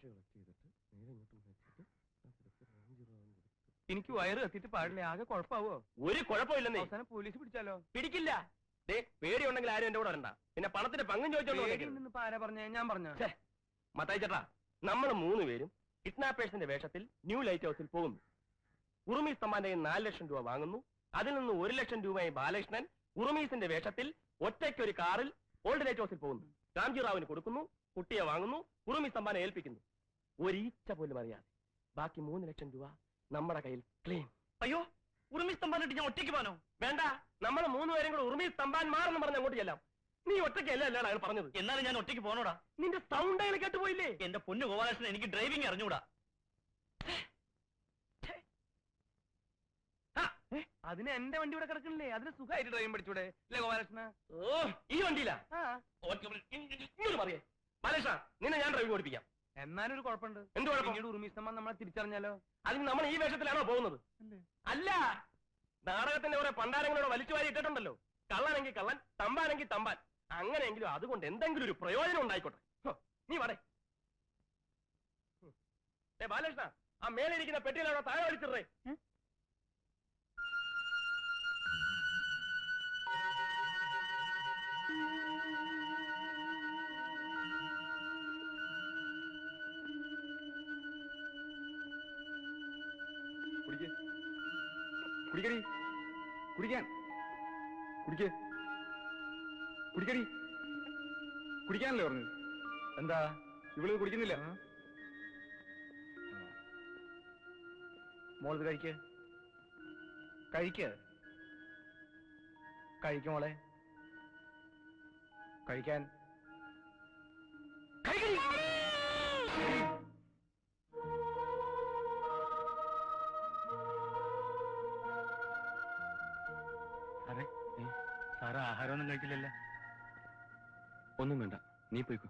Cash collect ചെയ്തിട്ട് നേരെ ഇങ്ങോട്ടും വെച്ചിട്ട് എനിക്ക് വയറ് കത്തിട്ട് പാടില്ല, ആകെ കുഴപ്പമാവോ? ഒരു കുഴപ്പമില്ലെന്നേ. അവസാനം പോലീസ് പിടിച്ചാലോ? പിടിക്കില്ല. പേടിയുണ്ടെങ്കിൽ ആരും എന്റെ കൂടെ വരണ്ട. പിന്നെ പണത്തിന്റെ പങ്കും ചോദിച്ചോണ്ട് ആരാ പറഞ്ഞ? ഞാൻ പറഞ്ഞ മത്തായി ചേട്ടാ, നമ്മൾ 3 പേരും കിഡ്നാപ്പേഴ്സിന്റെ വേഷത്തിൽ ന്യൂ ലൈറ്റ് ഹൗസിൽ പോകുന്നു. ഉറുമീസ് തമ്മാന്റെ 4 ലക്ഷം രൂപ വാങ്ങുന്നു. അതിൽ നിന്ന് 1 ലക്ഷം രൂപയായി ബാലകൃഷ്ണൻ ഉറുമീസിന്റെ വേഷത്തിൽ ഒറ്റയ്ക്ക് ഒരു കാറിൽ ഓൾഡ് ലൈറ്റ് ഹൗസിൽ പോകുന്നു. രാംജിറാവിന് കൊടുക്കുന്നു, കുട്ടിയെ വാങ്ങുന്നു, ഉറുമീസ് തമ്പാനെ ഏൽപ്പിക്കുന്നു. ഒരീച്ച പോലും അറിയാതെ ബാക്കി 3 ലക്ഷം രൂപ നമ്മുടെ കയ്യിൽ ക്ലെയിം. അയ്യോ, ഉറുമീസ് തമ്പാനിട്ട് ഞാൻ ഒറ്റയ്ക്ക് പോനോ? വേണ്ട, നമ്മൾ 3 പേരും കൂടെ ഉറുമീസ് തമ്പാൻ മാറെന്ന് പറഞ്ഞ് അങ്ങോട്ട് ചെല്ലാം. നീ ഒറ്റയ്ക്കല്ല അല്ലാണ് അയാൾ പറഞ്ഞത്. എന്നാലും ഞാൻ ഒറ്റയ്ക്ക് പോനോടാ. നിന്റെ സൗണ്ട് അയാൾ കേട്ടുപോയില്ലേ? എന്റെ പൊന്നു ഗോപാലകൃഷ്ണൻ, എനിക്ക് ഡ്രൈവിംഗ് അറിഞ്ഞൂടാ. അതിന് എന്റെ വണ്ടി ഇവിടെ കിടക്കണില്ലേ? അതിന് സുഖമായിട്ട് ഡ്രൈവിംഗ് പഠിച്ചൂടെ അല്ലേ ഗോപാലകൃഷ്ണ? ഓ, ഈ വണ്ടിയിലാ? ഇങ്ങോട്ട് പറയേ ബാലകൃഷ്ണ, നിന്നെ ഞാൻ ഡ്രൈവിംഗ് പഠിപ്പിക്കാം. എന്നാലും ഒരു കുഴപ്പമുണ്ട്. എന്ത് കുഴപ്പം? പിന്നീട് ഉറുമീസ് തമ്മാൻ നമ്മളെ തിരിച്ചറിഞ്ഞാലോ? അതിന് നമ്മൾ ഈ വേഷത്തിലാണോ പോകുന്നത്? അല്ല, നാടകത്തിന്റെ കുറെ പണ്ടാരങ്ങളോട് വലിച്ചു വാരി ഇട്ടിട്ടുണ്ടല്ലോ. കള്ളനെങ്കിൽ കള്ളൻ, തമ്പാനെങ്കിൽ തമ്പാൻ. അങ്ങനെയെങ്കിലും അതുകൊണ്ട് എന്തെങ്കിലും ഒരു പ്രയോജനം ഉണ്ടായിക്കോട്ടെ. നീ വടേ ബാലകൃഷ്ണ, ആ മേലെ ഇരിക്കുന്ന പെട്ടിയിലാണോ താഴെ വലിച്ചിടേ? കുടിക്കടി, കുടിക്കാൻ, കുടിക്കേ, കുടിക്കടി, കുടിക്കാനല്ലേ പറഞ്ഞത്? എന്താ ഇവള് കുടിക്കുന്നില്ല? മോളത് കഴിക്ക്, കഴിക്ക്, കഴിക്കുമോളെ, കഴിക്കാൻ. സാറ് ആഹാരമൊന്നും കഴിച്ചില്ലല്ലോ. ഒന്നും വേണ്ട, നീ പോയിക്കോ.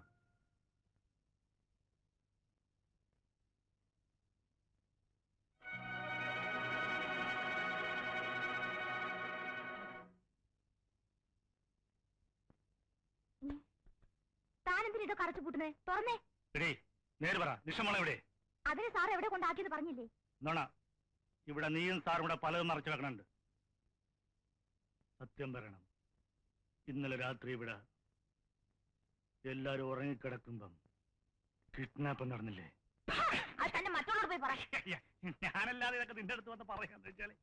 താനെന്തിനാ ഇതൊക്കെ അടച്ചു പൂട്ടുന്നേ? തുറന്നേ. നേര് പറ, നിഷമോളെ എവിടെ? അതിന് സാർ എവിടെ കൊണ്ടാക്കിയെന്ന് പറഞ്ഞില്ലേ? നോണ, ഇവിടെ നീയും സാറും കൂടെ പലതും മറച്ചു വെക്കണുണ്ട്. സത്യം പറയണം, ഇന്നലെ രാത്രി ഇവിടെ എല്ലാരും ഉറങ്ങിക്കിടക്കുമ്പം കിഡ്നാപ്പ് നടന്നില്ലേ? അത് തന്നെ മറ്റുള്ളവർ പോയി പറ. ഞാനല്ലാതെ ഇതൊക്കെ നിന്റെ അടുത്ത് വന്ന് പറയാന്ന് വെച്ചാല്